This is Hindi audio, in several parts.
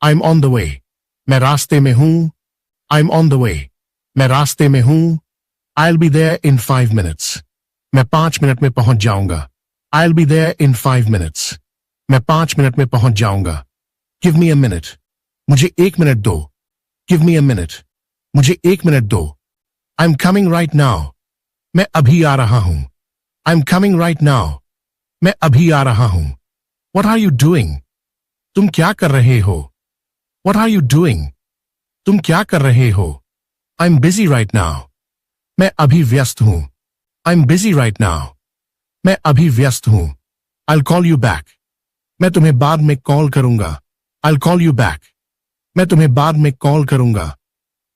I'm on the way. मैं रास्ते में हूं. I'm on the way. मैं रास्ते में हूं. I'll be there in 5 minutes. मैं 5 मिनट में पहुंच जाऊंगा. I'll be there in 5 minutes. मैं 5 मिनट में पहुंच जाऊंगा. Give me a minute. मुझे 1 मिनट दो. Give me a minute. मुझे 1 मिनट दो. I'm coming right now. मैं अभी आ रहा हूं. I'm coming right now. मैं अभी आ रहा हूं. What are you doing? तुम क्या कर रहे हो? What are you doing? तुम क्या कर रहे हो? I'm busy right now. मैं अभी व्यस्त हूं. I'm busy right now. मैं अभी व्यस्त हूं. I'll call you back. मैं तुम्हें बाद में कॉल करूंगा. I'll call you back. मैं तुम्हें बाद में कॉल करूंगा.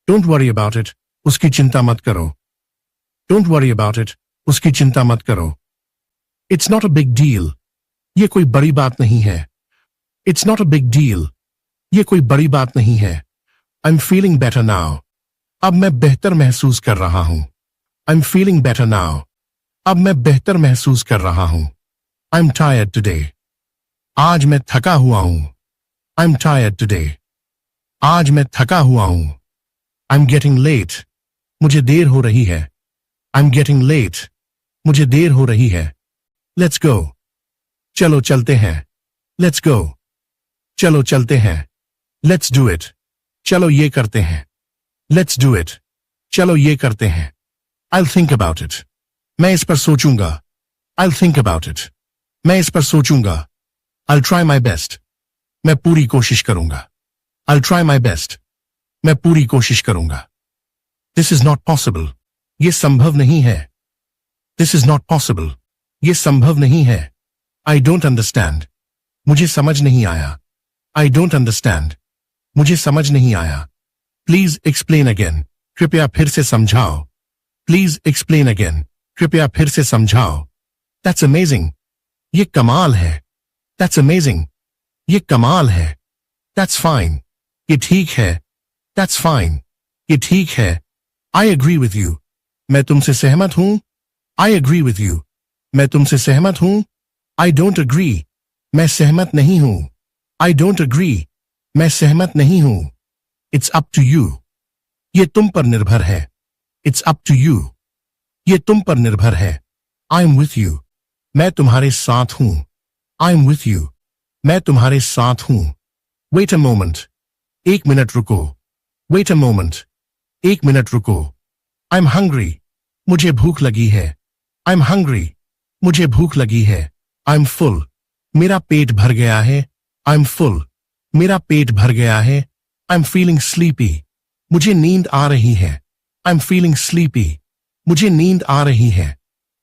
Don't worry about it. उसकी चिंता मत करो. Don't worry about it. उसकी चिंता मत करो. It's not a big deal. ये कोई बड़ी बात नहीं है. It's not a big deal. ये कोई बड़ी बात नहीं है. I'm feeling better now. अब मैं बेहतर महसूस कर रहा हूं. I'm feeling better now. अब मैं बेहतर महसूस कर रहा हूं. I'm tired today. आज मैं थका हुआ हूं. I'm tired today. आज मैं थका हुआ हूं. I'm getting late. मुझे देर हो रही है. I'm getting late. मुझे देर हो रही है. Let's go. चलो चलते हैं. Let's go. चलो चलते हैं. Let's do it. चलो ये करते हैं. Let's do it. चलो ये करते हैं. I'll think about it. मैं इस पर सोचूंगा. I'll think about it. मैं इस पर सोचूंगा. I'll try my best. मैं पूरी कोशिश करूंगा. I'll try my best. मैं पूरी कोशिश करूंगा. This is not possible. ये संभव नहीं है. This is not possible. ये संभव नहीं है. I don't understand. मुझे समझ नहीं आया. I don't understand. मुझे समझ नहीं आया. Please explain again. कृपया फिर से समझाओ. Please explain again. कृपया फिर से समझाओ. That's amazing. ये कमाल है. That's amazing. ये कमाल है. That's fine. ये ठीक है. That's fine. ये ठीक है. I agree with you. मैं तुमसे सहमत हूं. I agree with you. मैं तुमसे सहमत हूं. I don't agree. मैं सहमत नहीं हूं. I don't agree. मैं सहमत नहीं हूं. It's up to you. ये तुम पर निर्भर है. It's up to you. ये तुम पर निर्भर है. I'm with you. मैं तुम्हारे साथ हूं. I'm with you. मैं तुम्हारे साथ हूं. Wait a moment. 1 मिनट रुको. Wait a moment. 1 मिनट रुको. I'm hungry. मुझे भूख लगी है. I'm hungry. मुझे भूख लगी है. I'm full. मेरा पेट भर गया है. I'm full. मेरा पेट भर गया है. I'm feeling sleepy. मुझे नींद आ रही है. I'm feeling sleepy. मुझे नींद आ रही है.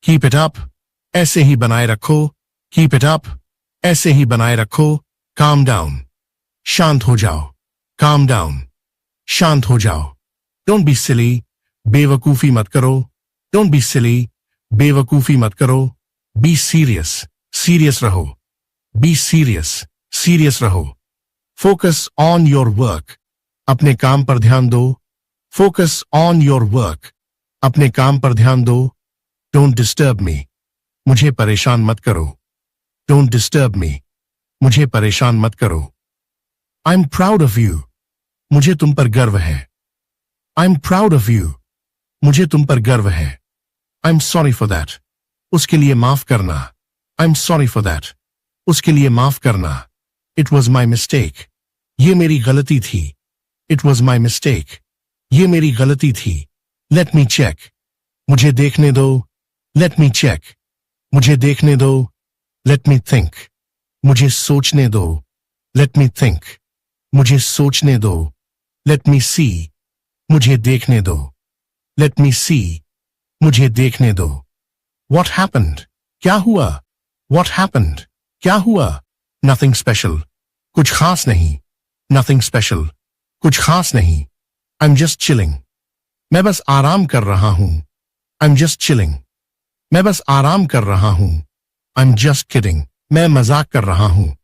Keep it up. ऐसे ही बनाए रखो. Keep it up. ऐसे ही बनाए रखो. Calm down. शांत हो जाओ. Calm down. शांत हो जाओ. Don't be silly. बेवकूफी मत करो. Don't be silly. बेवकूफी मत करो. Be serious. Serious रहो. Be serious. Serious रहो. Focus on your work. अपने काम पर ध्यान दो. Focus on your work. अपने काम पर ध्यान दो. Don't disturb me. मुझे परेशान मत करो. Don't disturb me. मुझे परेशान मत करो. I'm proud of you. मुझे तुम पर गर्व है. I'm proud of you. मुझे तुम पर गर्व है. I'm sorry for that. उसके लिए माफ करना. I'm sorry for that. उसके लिए माफ करना. It was my mistake. ये मेरी गलती थी. It was my mistake. ये मेरी गलती थी. Let me check. मुझे देखने दो. Let me check. मुझे देखने दो. Let me think. मुझे सोचने दो. Let me think. मुझे सोचने दो. Let me see. मुझे देखने दो. Let me see. मुझे देखने दो. What happened? क्या हुआ? What happened? क्या हुआ? Nothing special. कुछ खास नहीं. Nothing special. कुछ खास नहीं. I'm just chilling. मैं बस आराम कर रहा हूं. I'm just chilling. मैं बस आराम कर रहा हूं. I'm just kidding. मैं मजाक कर रहा हूं.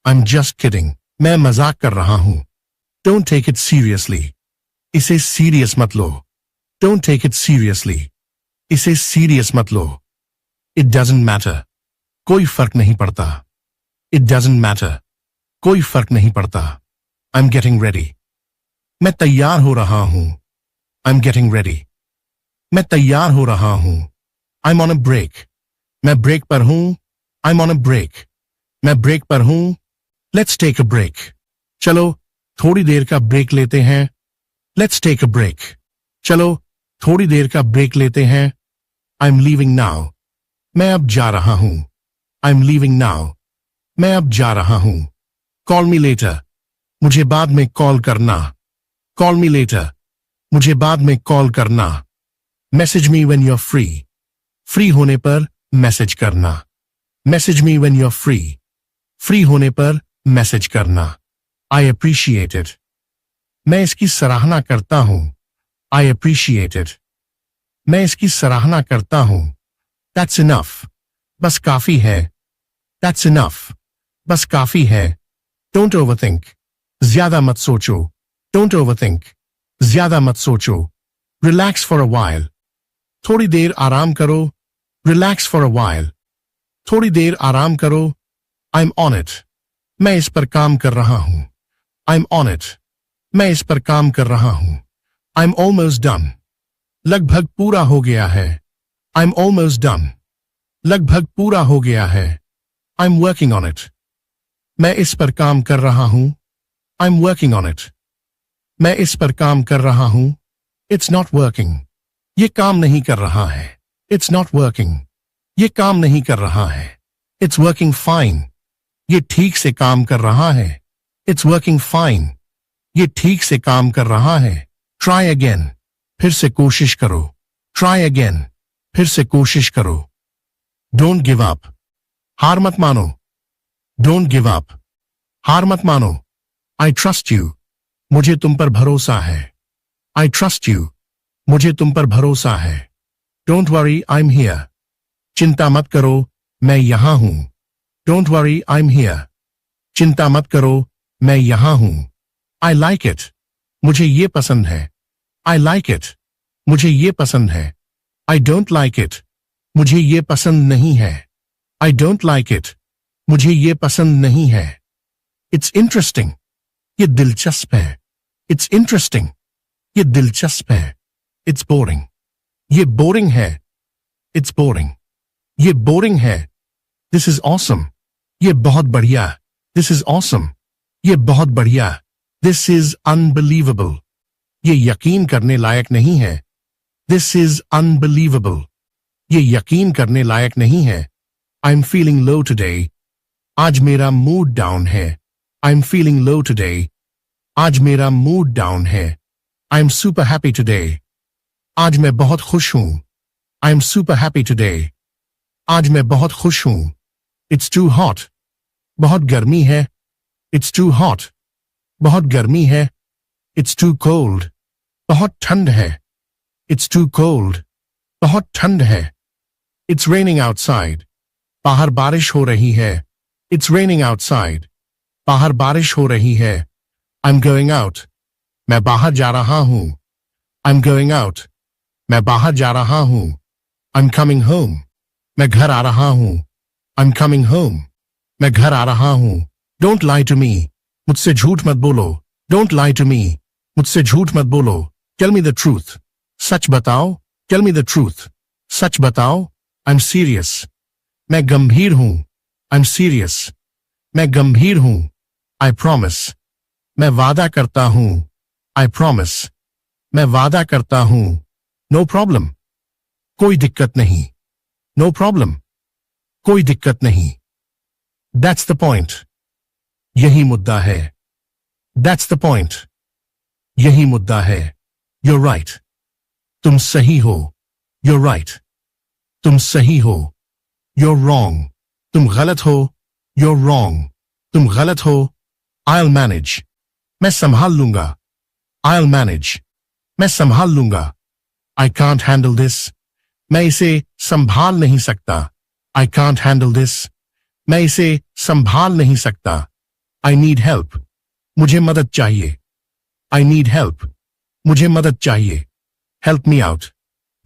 I'm just kidding. मैं मजाक कर रहा हूं. Don't take it seriously. इसे सीरियस मत लो. Don't take it seriously. इसे सीरियस मत लो. It doesn't matter. कोई फर्क नहीं पड़ता. It doesn't matter. कोई फर्क नहीं पड़ता. I'm getting ready. मैं तैयार हो रहा हूं. I'm getting ready. मैं तैयार हो रहा हूं. I'm on a break. मैं ब्रेक पर हूं. I'm on a break. मैं ब्रेक पर हूं. Let's take a break. चलो थोड़ी देर का ब्रेक लेते हैं. Let's take a break. चलो थोड़ी देर का ब्रेक लेते हैं. I'm leaving now. मैं अब जा रहा हूं. I'm leaving now. मैं अब जा रहा हूं. Call me later. मुझे बाद में कॉल करना. Call me later. मुझे बाद में कॉल करना. Message me when you're free. Free होने पर मैसेज करना. Message me when you're free. Free होने पर मैसेज करना. I appreciate it. मैं इसकी सराहना करता हूं. I appreciate it. मैं इसकी सराहना करता हूं. That's enough. बस काफी है. That's enough. बस काफी है. Don't overthink. ज्यादा मत सोचो. Don't overthink. ज्यादा मत सोचो. Relax for a while. थोड़ी देर आराम करो. Relax for a while. थोड़ी देर आराम करो. I'm on it. मैं इस पर काम कर रहा हूं. I'm on it. मैं इस पर काम कर रहा हूं. I'm almost done. लगभग पूरा हो गया है. I'm almost done. लगभग पूरा हो गया है. I'm working on it. मैं इस पर काम कर रहा हूं. I'm working on it. मैं इस पर काम कर रहा हूं. It's not working. ये काम नहीं कर रहा है. It's not working. ये काम नहीं कर रहा है. It's working fine. ये ठीक से काम कर रहा है. It's working fine. ये ठीक से काम कर रहा है. Try again. फिर से कोशिश करो. Try again. फिर से कोशिश करो. Don't give up. हार मत मानो. Don't give up. हार मत मानो. I trust you. मुझे तुम पर भरोसा है. I trust you. मुझे तुम पर भरोसा है. Don't worry, I'm here. चिंता मत करो, मैं यहां हूं. Don't worry, I'm here. चिंता मत करो, मैं यहां हूं. I like it. मुझे ये पसंद है. I like it. मुझे ये पसंद है. I don't like it. मुझे ये पसंद नहीं है. I don't like it. मुझे ये पसंद नहीं है. It's interesting. ये दिलचस्प है. It's interesting. ये दिलचस्प है. It's boring. ये boring है. It's boring. ये boring है. This is awesome. ये बहुत बढ़िया. This is awesome. ये बहुत बढ़िया. This is unbelievable. ये यकीन करने लायक नहीं है. This is unbelievable. ये यकीन करने लायक नहीं है. I'm feeling low today. आज मेरा मूड डाउन है. I'm feeling low today. आज मेरा मूड डाउन है. I'm super happy today. आज मैं बहुत खुश हूं. I'm super happy today. आज मैं बहुत खुश हूं. It's too hot. बहुत गर्मी है. It's too hot. बहुत गर्मी है. It's too cold. बहुत ठंड है. It's too cold. बहुत ठंड है. It's raining outside. बाहर बारिश हो रही है. It's raining outside. बाहर बारिश हो रही है. I'm going out. मैं बाहर जा रहा हूं. I'm going out. मैं बाहर जा रहा हूं. I'm coming home. मैं घर आ रहा हूं. I'm coming home. मैं घर आ रहा हूं. Don't lie to me. मुझसे झूठ मत बोलो. Don't lie to me. मुझसे झूठ मत बोलो. Tell me the truth. सच बताओ. Tell me the truth. सच बताओ. I'm serious. मैं गंभीर हूं. I'm serious. मैं गंभीर हूं. I promise. मैं वादा करता हूं. I promise. मैं वादा करता हूं. No problem. कोई दिक्कत नहीं. No problem. कोई दिक्कत नहीं. That's the point. यही मुद्दा है. That's the point. यही मुद्दा है. You're right. तुम सही हो. You're right. तुम सही हो. You're wrong. तुम गलत हो. You're wrong. तुम गलत हो. I'll manage. मैं संभाल लूंगा. I'll manage. मैं संभाल लूंगा. I can't handle this. मैं इसे संभाल नहीं सकता. I can't handle this. मैं इसे संभाल नहीं सकता. I need help. मुझे मदद चाहिए. I need help. मुझे मदद चाहिए. Help me out.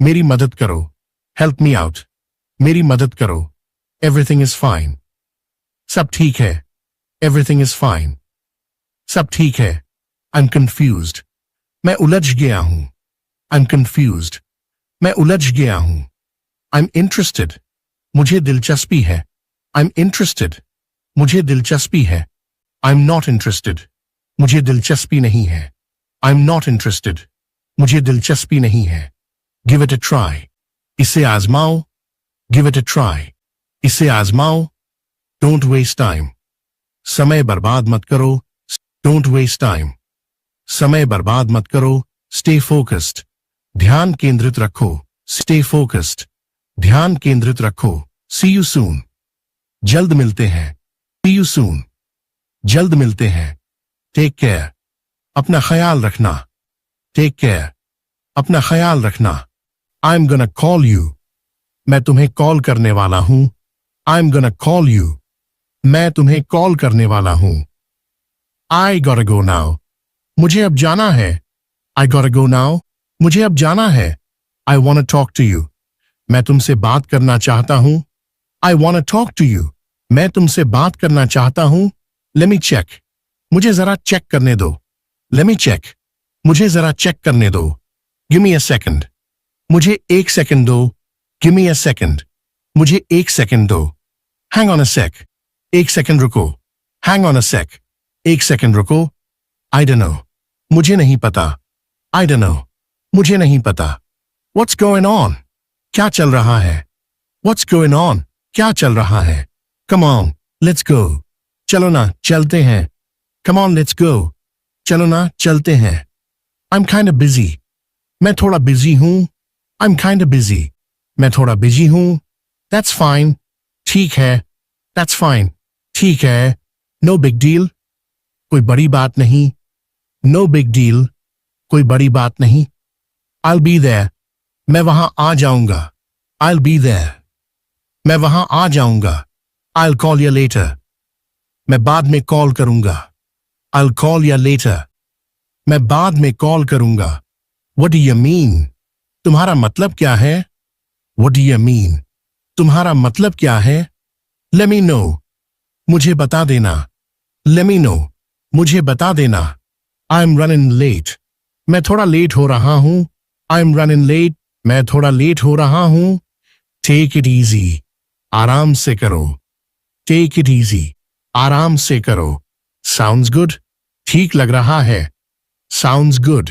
मेरी मदद करो. Help me out. मेरी मदद करो. Everything is fine. सब ठीक है. Everything is fine. सब ठीक है। आई एम कंफ्यूज्ड, मैं उलझ गया हूं। आई एम कंफ्यूज्ड, मैं उलझ गया हूं। आई एम इंटरेस्टेड, मुझे दिलचस्पी है। आई एम इंटरेस्टेड, मुझे दिलचस्पी है। आई एम नॉट इंटरेस्टेड, मुझे दिलचस्पी नहीं है। आई एम नॉट इंटरेस्टेड, मुझे दिलचस्पी नहीं है। गिव इट अ ट्राई, इसे आजमाओ। गिव इट अ ट्राई, इसे आजमाओ। डोंट वेस्ट टाइम, समय बर्बाद मत करो। डोंट वेस्ट टाइम, समय बर्बाद मत करो। स्टे फोकस्ड, ध्यान केंद्रित रखो। स्टे फोकस्ड, ध्यान केंद्रित रखो। सी यू सून, जल्द मिलते हैं। सी यू सून, जल्द मिलते हैं। टेक केयर, अपना ख्याल रखना। टेक केयर, अपना ख्याल रखना। आई एम गोना कॉल यू, मैं तुम्हें कॉल करने वाला हूं। I am gonna call you, मैं तुम्हें कॉल करने वाला हूं। आई गॉटा गो नाउ, मुझे अब जाना है। आई गॉटा गो नाउ, मुझे अब जाना है। I want to talk to you, मैं तुमसे बात करना चाहता हूं। I want to talk to you, मैं तुमसे बात करना चाहता हूं। लेट मी चेक, मुझे जरा चेक करने दो। लेट मी चेक, मुझे जरा चेक करने दो। गिव मी अ सेकंड, मुझे एक सेकंड दो। गिव मी अ सेकंड, मुझे एक सेकंड दो। हैंग ऑन अ सेक, एक सेकंड रुको। हैंग ऑन अ सेक, एक सेकंड रुको। आई डोंट नो, मुझे नहीं पता। आई डोंट नो, मुझे नहीं पता। व्हाट्स गोइंग ऑन, क्या चल रहा है। व्हाट्स गोइंग ऑन, क्या चल रहा है। कम ऑन, लेट्स गो, चलो ना चलते हैं। कम ऑन लेट्स गो, चलो ना चलते हैं। आई एम काइंड ऑफ बिजी, मैं थोड़ा बिजी हूं। I am kind of busy, मैं थोड़ा बिजी हूं। दैट्स फाइन, ठीक है। दैट्स फाइन, ठीक है। नो बिग डील, कोई बड़ी बात नहीं। नो बिग डील, कोई बड़ी बात नहीं। आई विल बी देयर, मैं वहां आ जाऊंगा। आई विल बी देयर, मैं वहां आ जाऊंगा। I will call you later, मैं बाद में कॉल करूंगा। I will call you later, मैं बाद में कॉल करूंगा। व्हाट डू यू मीन, तुम्हारा मतलब क्या है। व्हाट डू यू मीन, तुम्हारा मतलब क्या है। लेट मी नो, मुझे बता देना। लेट मी नो, मुझे बता देना। आई एम रनिंग लेट, मैं थोड़ा लेट हो रहा हूं। आई एम रनिंग लेट, मैं थोड़ा लेट हो रहा हूं। टेक इट इजी, आराम से करो। टेक इट इजी, आराम से करो। साउंड्स गुड, ठीक लग रहा है। साउंड्स गुड,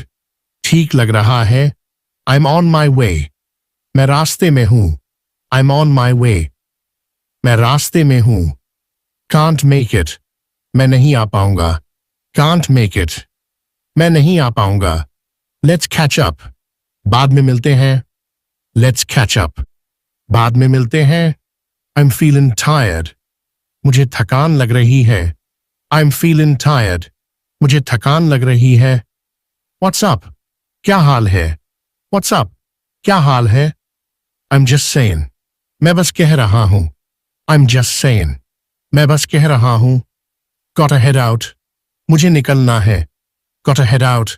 ठीक लग रहा है। आई एम ऑन माई वे, मैं रास्ते में हूं। आई एम ऑन माई वे, मैं रास्ते में हूं। कांट मेक इट, मैं नहीं आ पाऊंगा। कांट मेक इट, मैं नहीं आ पाऊंगा। लेट्स कैच अप, बाद में मिलते हैं। लेट्स कैच अप, बाद में मिलते हैं। आई एम फीलिंग टायर्ड, मुझे थकान लग रही है। आई एम फीलिंग टायर्ड, मुझे थकान लग रही है। व्हाट्स अप, क्या हाल है। व्हाट्स अप, क्या हाल है। आई एम जस्ट सेइंग, मैं बस कह रहा हूं। आई एम जस्ट सेइंग, मैं बस कह रहा हूं। गॉट अ हेड आउट, मुझे निकलना है। गॉट अ हेड आउट,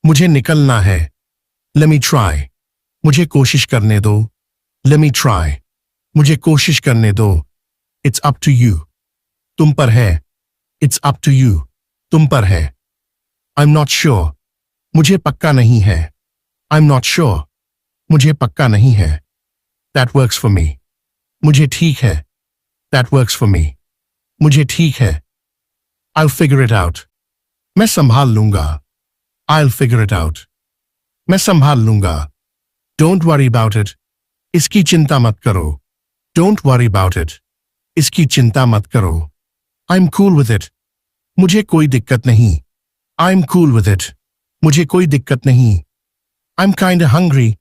मुझे निकलना है। लेट मी ट्राई, मुझे कोशिश करने दो। लेट मी ट्राई, मुझे कोशिश करने दो। इट्स अप टू यू, तुम पर है। इट्स अप टू यू, तुम पर है। आई एम नॉट श्योर, मुझे पक्का नहीं है। आई एम नॉट श्योर, मुझे पक्का नहीं है। दैट वर्क्स फॉर मी, मुझे ठीक है। दैट वर्क्स फॉर मी, मुझे ठीक है। I will figure it out, मैं संभाल लूंगा। I will figure it out, मैं संभाल लूंगा। डोंट वरी अबाउट इट, इसकी चिंता मत करो। डोंट वरी अबाउट इट, इसकी चिंता मत करो। I am cool with it, मुझे कोई दिक्कत नहीं। I am cool with it, मुझे कोई दिक्कत नहीं। आई एम काइंड हंग्री,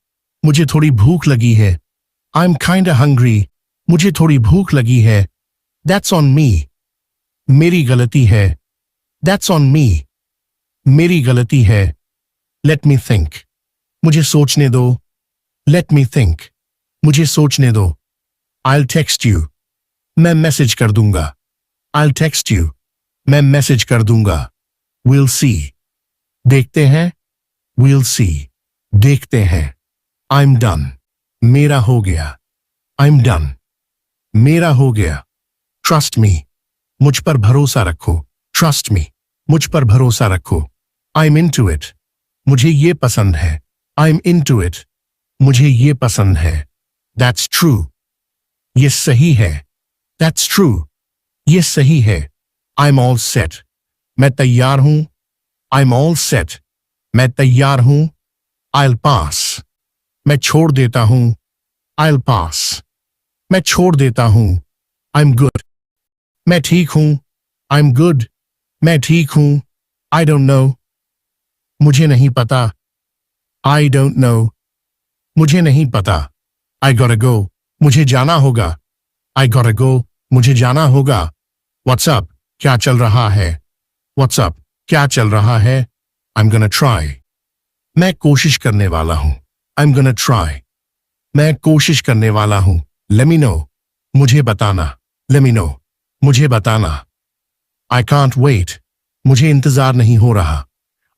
मुझे थोड़ी भूख लगी है। आई एम काइंड हंग्री, मुझे थोड़ी भूख लगी है। दैट्स ऑन मी, मेरी गलती है। दैट्स ऑन मी, मेरी गलती है। लेट मी थिंक, मुझे सोचने दो। लेट मी थिंक, मुझे सोचने दो। आई विल टेक्स्ट यू, मैं मैसेज कर दूंगा। आई विल टेक्स्ट यू, मैं मैसेज कर दूंगा। वील सी, देखते हैं। वील सी, देखते हैं। आई एम डन, मेरा हो गया। आई एम डन, मेरा हो गया। ट्रस्ट मी, मुझ पर भरोसा रखो। ट्रस्ट मी, मुझ पर भरोसा रखो। I am into it. मुझे ये पसंद है। I am into it. मुझे ये पसंद है। That's true. ये सही है। That's true. ये सही है। I am all set. मैं तैयार हूं। I am all set. मैं तैयार हूं। I will pass. मैं छोड़ देता हूं। I will pass. मैं छोड़ देता हूं। I am good. मैं ठीक हूं। I am good. मैं ठीक हूं। I don't know. मुझे नहीं पता। I don't know. मुझे नहीं पता। आई गॉटा गो। मुझे जाना होगा। आई गॉटा गो। मुझे जाना होगा। व्हाट्सअप। क्या चल रहा है? व्हाट्सअप। क्या चल रहा है? I am gonna try. मैं कोशिश करने वाला हूं। I am gonna try. मैं कोशिश करने वाला हूं। Let me know. मुझे बताना। Let me know. मुझे बताना। I can't wait. मुझे इंतजार नहीं हो रहा।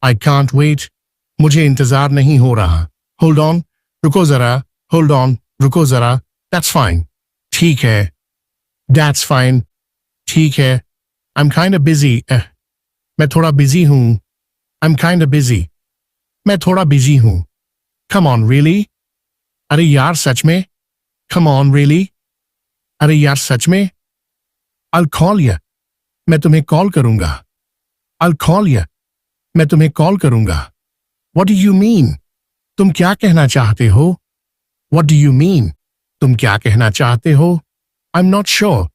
I can't wait. मुझे इंतजार नहीं हो रहा। Hold on. रुको जरा। Hold on. रुको जरा। That's fine. ठीक है। That's fine. ठीक है। I am kind of busy. मैं थोड़ा बिजी हूं। I am kind of busy. मैं थोड़ा बिजी हूं। Come on really? अरे यार सच में? Come on really? अरे यार सच में? I'll call you. मैं तुम्हें कॉल करूंगा। I'll call you. मैं तुम्हें कॉल करूंगा। What do you mean? तुम क्या कहना चाहते हो? What do you mean? तुम क्या कहना चाहते हो? I'm not sure.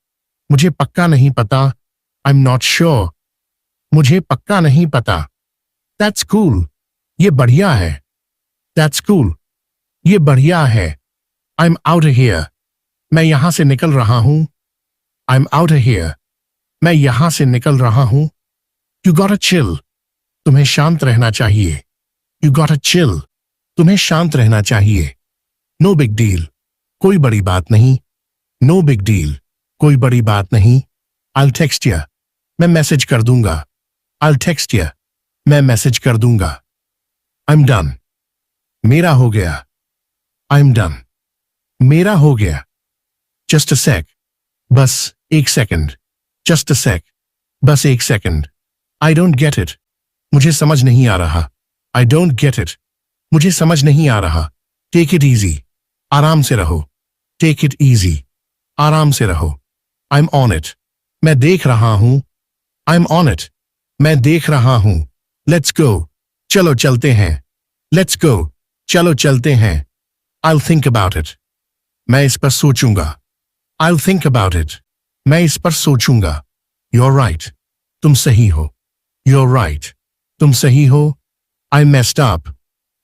मुझे पक्का नहीं पता। I'm not sure. मुझे पक्का नहीं पता। That's cool. ये बढ़िया है। That's cool. ये बढ़िया है। I'm out of here. मैं यहां से निकल रहा हूं। I'm out of here. मैं यहां से निकल रहा हूं। You gotta chill. तुम्हें शांत रहना चाहिए। You gotta chill. तुम्हें शांत रहना चाहिए। No big deal. कोई बड़ी बात नहीं। No big deal. कोई बड़ी बात नहीं। I'll text you. मैं मैसेज कर दूंगा। I'll text you. मैं मैसेज कर दूंगा। I'm done. मेरा हो गया। I'm done. मेरा हो गया। Just a sec. बस एक सेकंड। Just a sec. बस एक second. I don't get it. मुझे समझ नहीं आ रहा। I don't get it. मुझे समझ नहीं आ रहा। Take it easy. आराम से रहो। Take it easy. आराम से रहो। I'm on it. मैं देख रहा हूं। I'm on it. मैं देख रहा हूं। Let's go. चलो चलते हैं। Let's go. चलो चलते हैं। I'll think about it. मैं इस पर सोचूंगा। I'll think about it. मैं इस पर सोचूंगा। You're right. तुम सही हो। You're right. तुम सही हो। I messed up.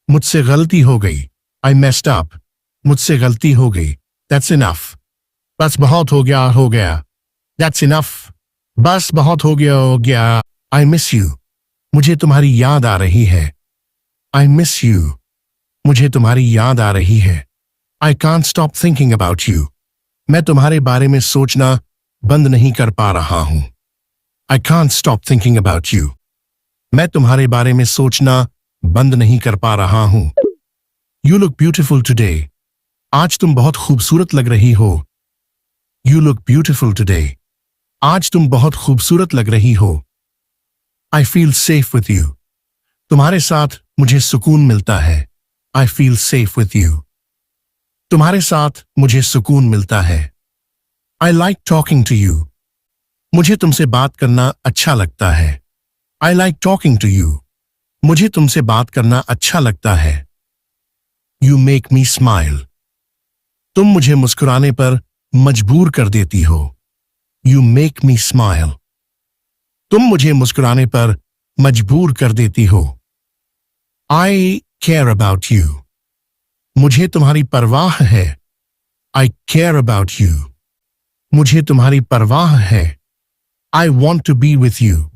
मुझसे गलती हो गई। I messed up. मुझसे गलती हो गई। That's enough. बस बहुत हो गया। That's enough. बस बहुत हो गया। I miss you. मुझे तुम्हारी याद आ रही है। I miss you. मुझे तुम्हारी याद आ रही है। I can't stop thinking about you. मैं तुम्हारे बारे में सोचना बंद नहीं कर पा रहा हूं। I can't stop thinking about you. मैं तुम्हारे बारे में सोचना बंद नहीं कर पा रहा हूं। You look beautiful today. आज तुम बहुत खूबसूरत लग रही हो। You look beautiful today. आज तुम बहुत खूबसूरत लग रही हो। I feel safe with you. तुम्हारे साथ मुझे सुकून मिलता है। I feel safe with you. तुम्हारे साथ मुझे सुकून मिलता है। I like talking to you. मुझे तुमसे बात करना अच्छा लगता है। I like talking to you. मुझे तुमसे बात करना अच्छा लगता है। You make me smile. तुम मुझे मुस्कुराने पर मजबूर कर देती हो। You make me smile. तुम मुझे मुस्कुराने पर मजबूर कर देती हो। I care about you. मुझे तुम्हारी परवाह है। I care about you. मुझे तुम्हारी परवाह है। I want to be with you.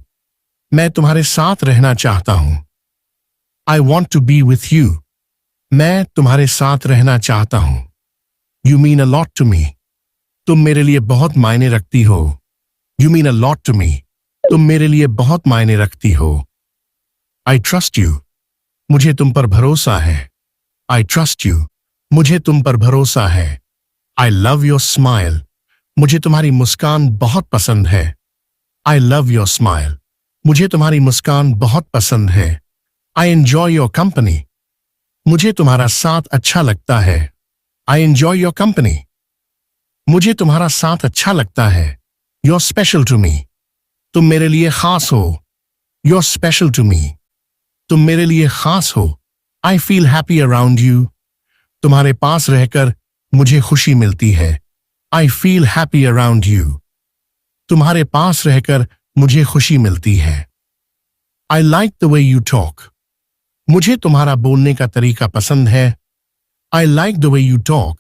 मैं तुम्हारे साथ रहना चाहता हूं। I want to be with you. मैं तुम्हारे साथ रहना चाहता हूं। You mean a lot to me. तुम मेरे लिए बहुत मायने रखती हो। You mean a lot to me. तुम मेरे लिए बहुत मायने रखती हो। I trust you. मुझे तुम पर भरोसा है। I trust you. मुझे तुम पर भरोसा है। I love your smile. मुझे तुम्हारी मुस्कान बहुत पसंद है। I love your smile. मुझे तुम्हारी मुस्कान बहुत पसंद है। I enjoy your company. मुझे तुम्हारा साथ अच्छा लगता है। I enjoy your company. मुझे तुम्हारा साथ अच्छा लगता है। You're special to me। तुम मेरे लिए खास हो। You're special to me। तुम मेरे लिए खास हो। I feel happy around you। तुम्हारे पास रहकर मुझे खुशी मिलती है। I feel happy around you। तुम्हारे पास रहकर मुझे खुशी मिलती है। I like the way you talk। मुझे तुम्हारा बोलने का तरीका पसंद है। I like the way you talk।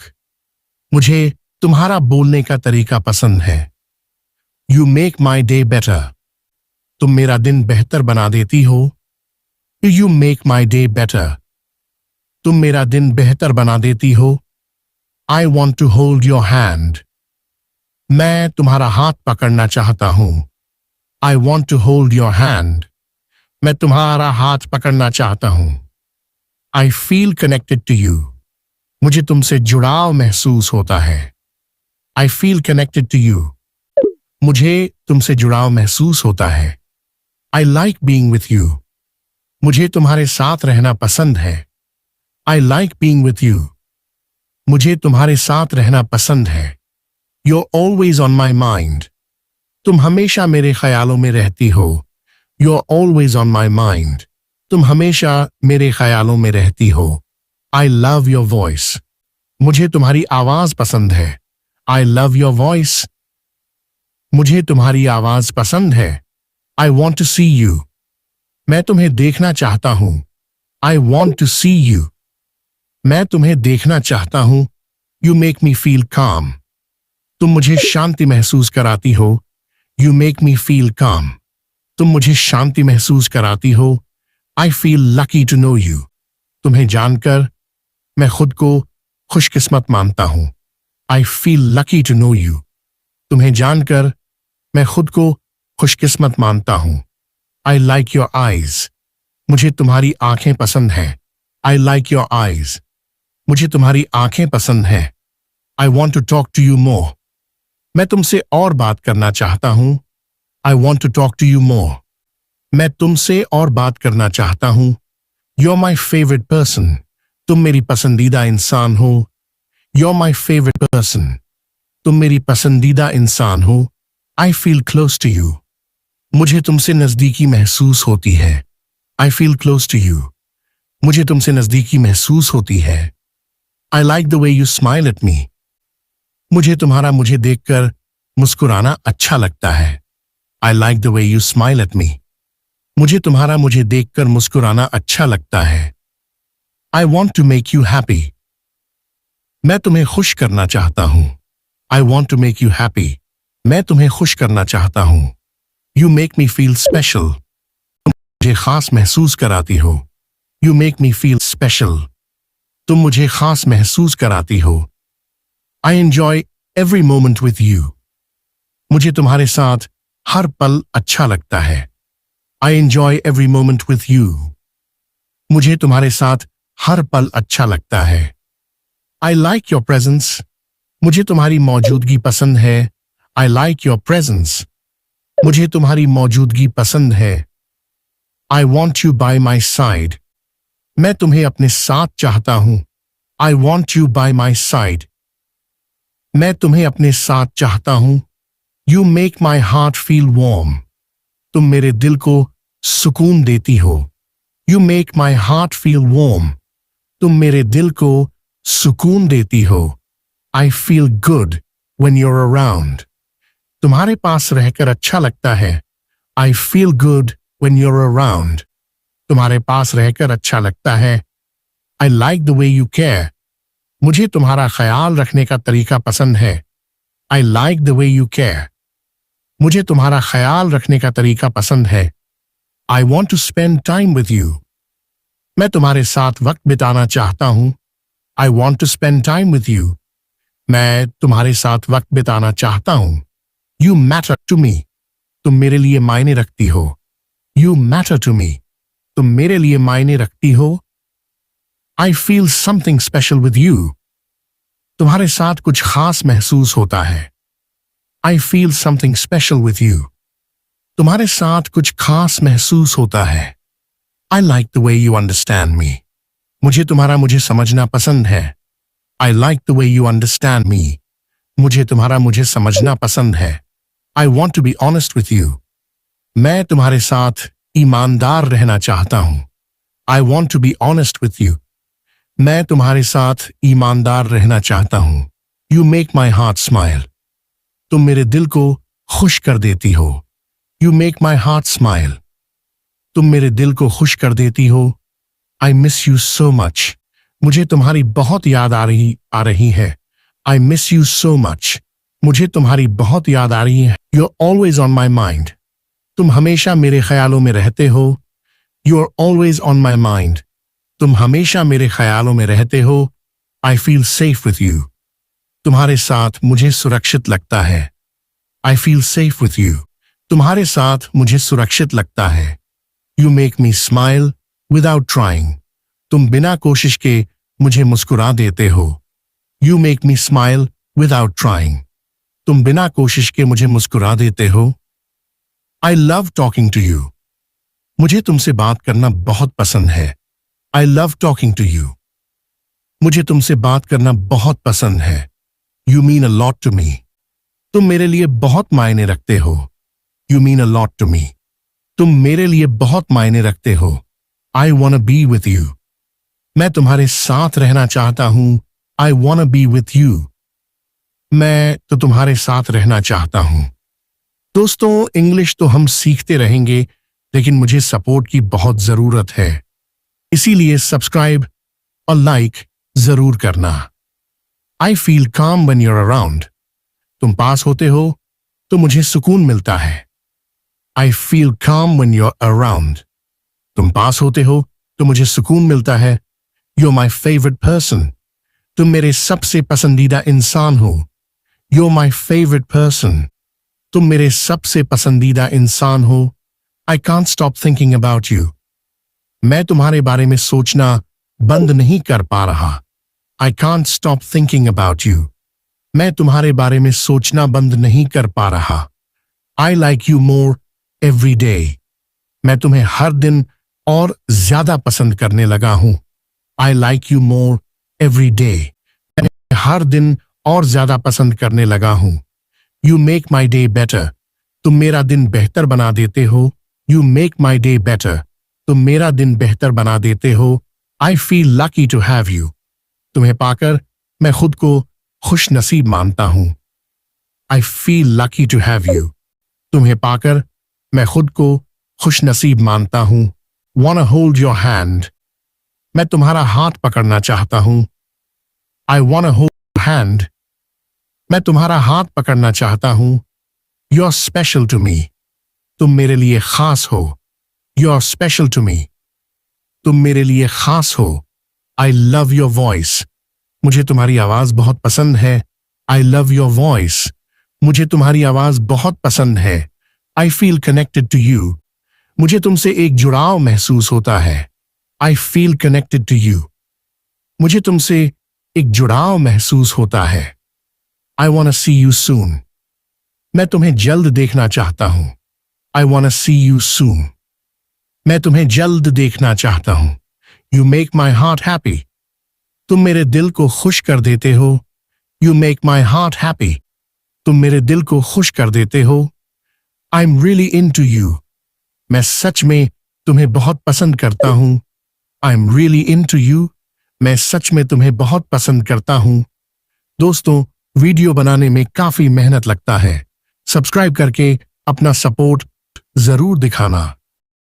मुझे तुम्हारा बोलने का तरीका पसंद है। You make my day better। तुम मेरा दिन बेहतर बना देती हो। You make my day better। तुम मेरा दिन बेहतर बना देती हो। I want to hold your hand। मैं तुम्हारा हाथ पकड़ना चाहता हूं। I want to hold your hand। मैं तुम्हारा हाथ पकड़ना चाहता हूं। I feel connected to you। मुझे तुमसे जुड़ाव महसूस होता है। I feel connected to you। मुझे तुमसे जुड़ाव महसूस होता है। I like being with you। मुझे तुम्हारे साथ रहना पसंद है। I like being with you। मुझे तुम्हारे साथ रहना पसंद है। You're always on my mind। तुम हमेशा मेरे ख्यालों में रहती हो। You're always on my mind। तुम हमेशा मेरे ख्यालों में रहती हो। I love your voice। मुझे तुम्हारी आवाज पसंद है। I love your voice। मुझे तुम्हारी आवाज पसंद है। I want to see you। मैं तुम्हें देखना चाहता हूं। I want to see you। मैं तुम्हें देखना चाहता हूं। You make me feel calm। तुम मुझे शांति महसूस कराती हो। You make me feel calm। तुम मुझे शांति महसूस कराती हो। I feel lucky to know you। तुम्हें जानकर मैं खुद को खुशकिस्मत मानता हूं। I feel lucky to know you। तुम्हें जानकर मैं खुद को खुशकिस्मत मानता हूं। I like your eyes। मुझे तुम्हारी आंखें पसंद हैं। I like your eyes। मुझे तुम्हारी आंखें पसंद हैं। I want to talk to you more। मैं तुमसे और बात करना चाहता हूं। I want to talk to you more। मैं तुमसे और बात करना चाहता हूं। You're my favorite person। तुम मेरी पसंदीदा इंसान हो। You're my favorite person। तुम मेरी पसंदीदा इंसान हो। I feel close to you। मुझे तुमसे नजदीकी महसूस होती है। I feel close to you। मुझे तुमसे नजदीकी महसूस होती है। I like the way you smile at me। मुझे तुम्हारा मुझे देखकर मुस्कुराना अच्छा लगता है। I like the way you smile at me। मुझे तुम्हारा मुझे देखकर मुस्कुराना अच्छा लगता है। I want to make you happy। मैं तुम्हें खुश करना चाहता हूं। I want to make you happy। मैं तुम्हें खुश करना चाहता हूं। You make me feel special। तुम मुझे खास महसूस कराती हो। You make me feel special। तुम मुझे खास महसूस कराती हो। I enjoy every moment with you। मुझे तुम्हारे साथ हर पल अच्छा लगता है। I enjoy every moment with you। मुझे तुम्हारे साथ हर पल अच्छा लगता है। I like your presence। मुझे तुम्हारी मौजूदगी पसंद है। I like your presence। मुझे तुम्हारी मौजूदगी पसंद है। I want you by my side। मैं तुम्हें अपने साथ चाहता हूं। I want you by my side। मैं तुम्हें अपने साथ चाहता हूं। You make my heart feel warm। तुम मेरे दिल को सुकून देती हो। You make my heart feel warm। तुम मेरे दिल को सुकून देती हो। I feel good when you're around। तुम्हारे पास रहकर अच्छा लगता है। I feel good when you're around। तुम्हारे पास रहकर अच्छा लगता है। I like the way you care। मुझे तुम्हारा ख्याल रखने का तरीका पसंद है। I like the way you care। मुझे तुम्हारा ख्याल रखने का तरीका पसंद है। I want to spend time with you। मैं तुम्हारे साथ वक्त बिताना चाहता हूं। I want to spend time with you। मैं तुम्हारे साथ वक्त बिताना चाहता हूं। You matter to me। तुम मेरे लिए मायने रखती हो। You matter to me। तुम मेरे लिए मायने रखती हो। I feel something special with you। तुम्हारे साथ कुछ खास महसूस होता है। I feel something special with you। तुम्हारे साथ कुछ खास महसूस होता है। I like the way you understand me. मुझे समझना पसंद है। I like the way you understand me. मुझे समझना पसंद है। I want to be honest with you. मैं तुम्हारे साथ ईमानदार रहना चाहता हूं। I want to be honest with you. मैं तुम्हारे साथ ईमानदार रहना चाहता हूं। You make my heart smile. तुम मेरे दिल को खुश कर देती हो। You make my heart smile. तुम मेरे दिल को खुश कर देती हो। I miss you so much. मुझे तुम्हारी बहुत याद आ रही है। I miss you so much. मुझे तुम्हारी बहुत याद आ रही है। You are always on my mind. तुम हमेशा मेरे ख्यालों में रहते हो। You are always on my mind. तुम हमेशा मेरे ख्यालों में रहते हो। I feel safe with you. तुम्हारे साथ मुझे सुरक्षित लगता है। I feel safe with you. तुम्हारे साथ मुझे सुरक्षित लगता है। You make me smile without trying. तुम बिना कोशिश के मुझे मुस्कुरा देते हो। You make me smile without trying. तुम बिना कोशिश के मुझे मुस्कुरा देते हो। I love talking to you. मुझे तुमसे बात करना बहुत पसंद है। I love talking to you. मुझे तुमसे बात करना बहुत पसंद है। You mean a lot to me. तुम मेरे लिए बहुत मायने रखते हो। You mean a lot to me. तुम मेरे लिए बहुत मायने रखते हो। I want to be with you. मैं तुम्हारे साथ रहना चाहता हूं। I want to be with you. मैं तो तुम्हारे साथ रहना चाहता हूं। दोस्तों, इंग्लिश तो हम सीखते रहेंगे, लेकिन मुझे सपोर्ट की बहुत जरूरत है। इसीलिए सब्सक्राइब और लाइक जरूर करना। I feel calm when you're around. तुम पास होते हो तो मुझे सुकून मिलता है। I feel calm when you're around. तुम पास होते हो तो मुझे सुकून मिलता है। You are my favourite person. तुम मेरे सबसे पसंदीदा इंसान हो। You are my favourite person. तुम मेरे सबसे पसंदीदा इंसान हो। I can't stop thinking about you. मैं तुम्हारे बारे में सोचना बंद नहीं कर पा रहा। I can't stop thinking about you. मैं तुम्हारे बारे में सोचना बंद नहीं कर पा रहा। आई like you more every day. मैं तुम्हें हर दिन और ज्यादा पसंद करने लगा हूं। I like you more every day. मैं हर दिन और ज्यादा पसंद करने लगा हूं। You make my day better. तुम मेरा दिन बेहतर बना देते हो। You make my day better. तुम मेरा दिन बेहतर बना देते हो। I feel lucky to have you. तुम्हें पाकर मैं खुद को खुश नसीब मानता हूं। I feel lucky to have you. तुम्हें पाकर मैं खुद को खुश नसीब मानता हूं। Want hold your hand. मैं तुम्हारा हाथ पकड़ना चाहता हूं। I want hold hand. मैं तुम्हारा हाथ पकड़ना चाहता हूं। You are special to me. तुम मेरे लिए खास हो। You are special to me. तुम मेरे लिए खास हो। I love your voice. मुझे तुम्हारी आवाज बहुत पसंद है। I love your voice. मुझे तुम्हारी आवाज बहुत पसंद है। I feel connected to you. मुझे तुमसे एक जुड़ाव महसूस होता है। I feel connected to you. मुझे तुमसे एक जुड़ाव महसूस होता है। I want see you soon. मैं तुम्हें जल्द देखना चाहता हूं। I want see you soon. मैं तुम्हें जल्द देखना चाहता हूं। You make my heart happy. तुम मेरे दिल को खुश कर देते हो। You make my heart happy. तुम मेरे दिल को खुश कर देते हो। I am really into you. मैं सच में तुम्हें बहुत पसंद करता हूं। I am really into you. मैं सच में तुम्हें बहुत पसंद करता हूं। दोस्तों, वीडियो बनाने में काफी मेहनत लगता है। सब्सक्राइब करके अपना सपोर्ट जरूर दिखाना।